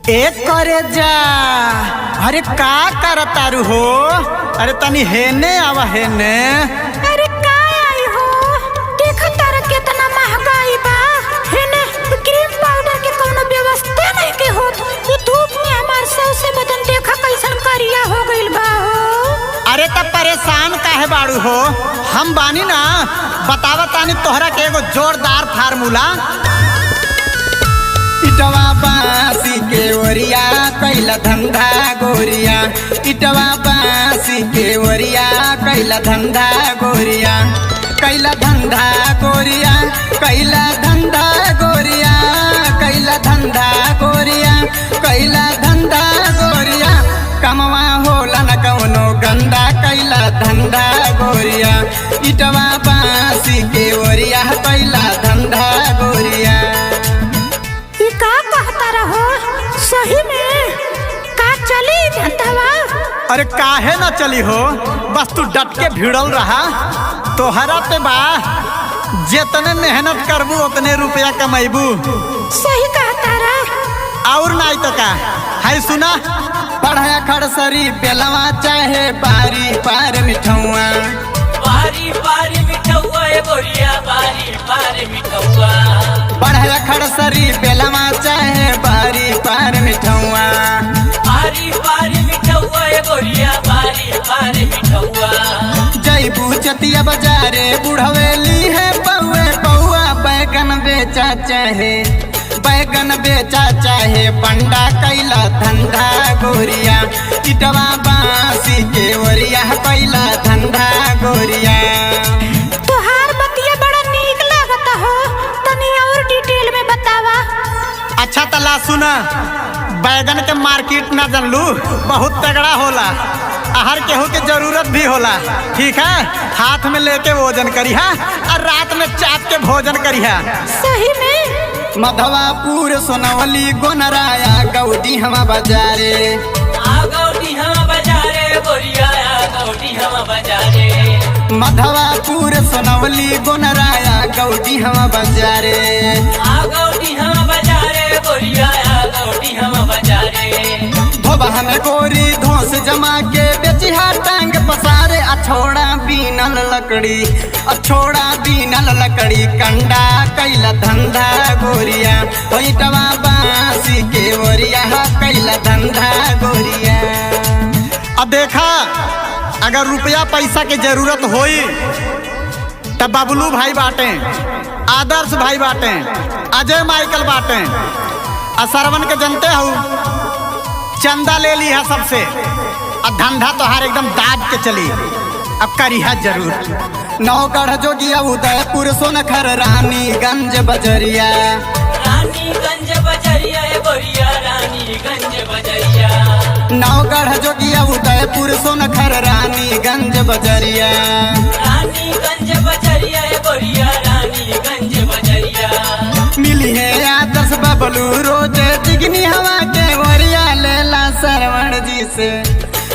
एक करे जा। अरे का करतारू हो? अरे तनी हेने आवा हेने। अरे का आई हो? देखा तारा कितना महंगाई बा। हेने क्रीम पाउडर के कोनो व्यवस्था नहीं के होत। ये धूप में हमार सौसे बदन देखा कैसन करिया हो गइल बा हो। अरे तब परेशान काहे बाड़ू हो? हम बानी ना, बतावा तानी तोहरा के एगो जोरदार फार्मूला। इटवा बासी के ओरिया कैला धंधा गोरिया, इटवा बासी के ओरिया कैला धंधा गोरिया, कैला धंधा गोरिया, कैला धंधा गोरिया, कैला धंधा गोरिया, कैला धंधा गोरिया। कमवा होला न कौनो गंदा, कैला धंधा गोरिया, इटवा बासी के ओरिया कैला धंधा गोरिया। का कहता रहो? सही में का चली धंधावा? अरे काहे ना चली हो, बस तू डट के भिड़ल रहा। तोहरा पे बा, जितने मेहनत करबू उतने रुपया कमाइबू। सही कहता रहा। और नहीं तो का है सुना। पढ़ाया खड़सरी बेलवा चाहे बारी पार मिठौआ, बारी बारी मिठौआ गोरिया, बारी बारी मिठौआ। पढ़ाया खड़सरी बेलवा चाहे बारी पार मिठौआ, बारी बारी मिठौआ गोरिया, बारी बारी मिठौआ। जैबू चतिया बाजारे बुढ़वेली है पौए पौआ, बैगन बेचा चाहे बैगन बेचा चाहे पंडा, कैला धंधा गोरिया, इटवा बासी के ओरिया कैला धंधा गोरिया। तोहार बतिया बड़ा नीक लागता हो, तनी और डिटेल में बतावा। अच्छा तला सुना, बैगन के मार्केट ना जानलू, बहुत तगड़ा होला। हर केहू के जरूरत भी होला, ठीक है? हाथ में लेके भोजन करिहा और रात में चाप के भोजन करिहा। सही में मधवापुर सोनवली गोनराया गौडी हमा बाजारे, गौडी हम बाजारे गोरिया, गौडी हम बाजारे। मधवापुर सोनवली गोनराया गौडी हमा बाजारे, गौडी हम बाजारे गोरिया, गौडी हम बाजारे। धोबा हमें गोरी धोस जमा के बेचिहा टांग पसारे, अछोड़ा बीनल लकड़ी, अछोड़ा बीनल लकड़ी, कंडा कैला धंधा गोरिया, इटवा बासी के ओरिया कैला धंधा गोरिया। अब देखा, अगर रुपया पैसा के जरूरत होई तब बबलू भाई बाटे, आदर्श भाई बाटे, अजय माइकल बाटे, और सरवन के जनते हो चंदा ले लिया सबसे, और धंधा तोहार एकदम दाब के चली। अब करिहा जरूर। नौगढ़ जोगिया उदयपुर सोनखर रानीगंज बजरिया, रानीगंज बजरिया गोरिया, रानीगंज बजरिया। नौगढ़ जोगिया उदयपुर सोनखर रानीगंज बजरिया, रानीगंज बजरिया गोरिया, रानीगंज बजरिया। मिली है आदर्श बबलू रोज दिगनी हवा के ओरिया, लेला सरवण जी से,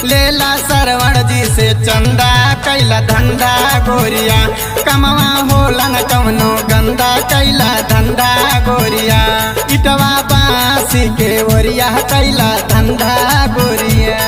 लेला सरवण जी से चंदा कैला धंधा गोरिया, कमवा होला न कवनो गंदा, कैला धंधा गोरिया, इटवा बासी के ओरिया कैला धंधा गोरिया।